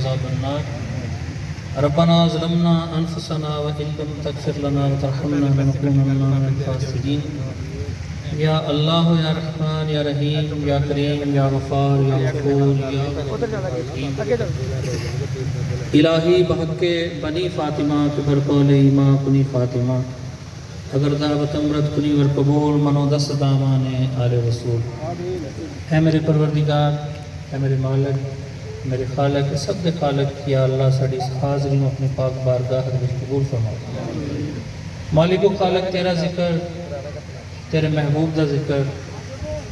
عذاب النار ربنا ظلمنا انفسنا وان لم تغفر لنا وترحمنا لنكونن من الخاسرین۔ یا اللہ یا رحمان یا رحیم یا کریم یا غفار یا غفور یا الہی بحق بنی فاطمہ کے برقول ایماں کنی فاطمہ اگر دعوت امرت کنی ور قبول منو دست دامان آل رسول۔ اے میرے پروردگار، اے میرے مالک، میرے خالق، سب دے خالق، یا اللہ ساڑی اس حاضری میں اپنے پاک بارگاہ میں قبول فرما۔ مالک و خالق تیرا ذکر، تیرے محبوب دا ذکر،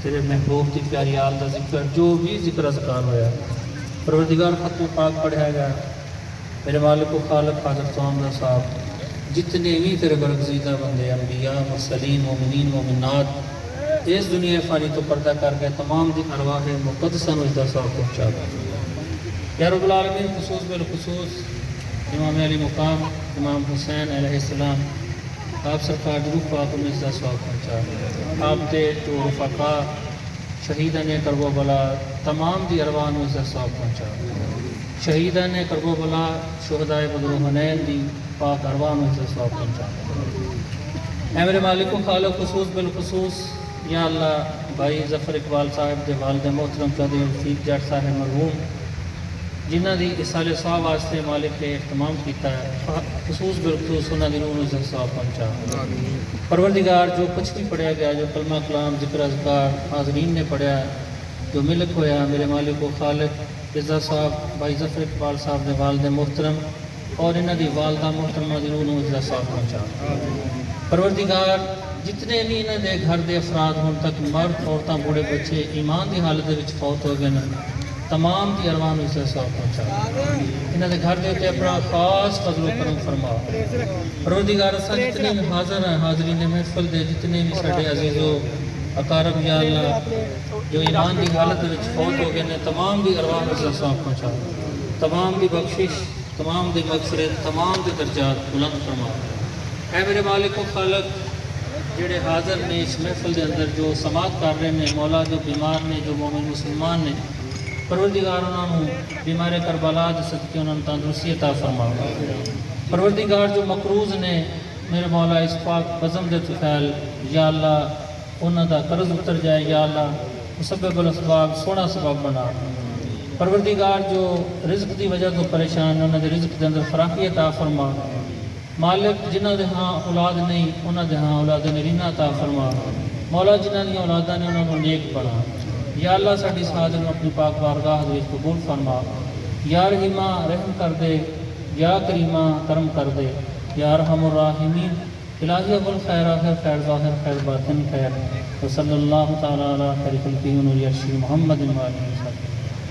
تیرے محبوب دی پیاری آل دا ذکر، جو بھی ذکر اذکار ہویا پروردگار ختم پاک پڑھا گیا۔ میرے مالک و خالق حضرت سوامدہ صاحب جتنے بھی تیرے برگزیدہ بندے انبیاء مرسلین مومنین مومنات اس دنیا فانی تو پردہ کر گئے تمام دی ارواح مقدسہ نجدہ صاحب پہنچا گئے۔ یا رب العالمین خصوص بالخصوص امام علی مقام امام حسین علیہ السلام آپ سرکار روح پاک نجدہ صاحب پہنچا گئے۔ آپ دے جو رفقا شہیدان کرب و بلا تمام دی ارواح نجدہ صاحب پہنچا گئے۔ شہیدان کرب و بلا شہدائے بدر و حنین دی پاک ارواح نجدہ صاحب پہنچا گئے۔ اے میرے مالک و خالق خصوص بالخصوص یا اللہ بھائی ظفر اقبال صاحب دے والد محترم قاضی رفیق جٹ صاحب مرحوم جنہ دی اسال صاحب واسطے مالک نے اہتمام کیتا ہے، خصوص بالخصوص انہاں دی روح نجدہ صاحب پہنچا۔ پروردگار جو کچھ بھی پڑھیا گیا، جو کلمہ کلام ذکر اذکار حاضرین نے پڑھیا، جو ملک ہویا، میرے مالک و خالق رضا صاحب بھائی ظفر اقبال صاحب دے والد محترم اور انہاں دی والدہ محترمہ دی روح نجدہ صاحب پہنچا۔ پروردگار جتنے بھی انہاں دے گھر دے افراد ہون تک مرد عورتاں بوڑھے بچے ایمان دی حالت دے وچ فوت ہو گئے نا تمام دی ارواح نجدہ صاحب پہنچا۔ انہاں دے گھر دے تے اپنا خاص فضل و کرم فرما۔ پروردگار اساں جتنے بھی حاضر ہیں حاضرین محفل دے جتنے بھی ساڈے عزیز و اقارب یا اللہ جو ایمان دی حالت دے وچ فوت ہو گئے نے تمام دی ارواح نجدہ صاحب پہنچا۔ تمام دی بخشش، تمام دی مغفرت، تمام دی درجات بلند فرما۔ اے میرے مالک و خالق جڑے حاضر نے اس محفل دے اندر جو سماعت کر رہے ہیں مولا جو بیمار نے جو مومن مسلمان نے پروردگار انہوں نے بیمار کربلا دے صدقے انہوں نے تندرستی عطا فرما۔ پروردگار جو مقروض نے میرے مولا اس پاک بزم دے طفیل یا اللہ انہوں دا قرض اتر جائے یا اللہ مسبب الاسباب سونا سبب بنا۔ پروردگار جو رزق دی وجہ تو پریشان انہوں دے رزق دے اندر فراخی عطا فرما۔ مالک جنہ دے ہاں اولاد نہیں انہوں دے ہاں اولاد نرینہ عطا فرما۔ مولا جنہ دی اولادہ نے انہوں نے نیک بنا۔ یا اللہ ساڈی سعادت میں اپنی پاک بارگاہ دے وچ قبول فرما۔ یا رحیمہ رحم کر دے، یا کریمہ کرم کر دے، یا ارحم الراحمین الہی ابو الخیر آخر خیر ظاہر خیر باطن خیر وصلی اللہ تعالی علی خیر خلقہ ونور عرشہ محمد و آلہ وصحبہ۔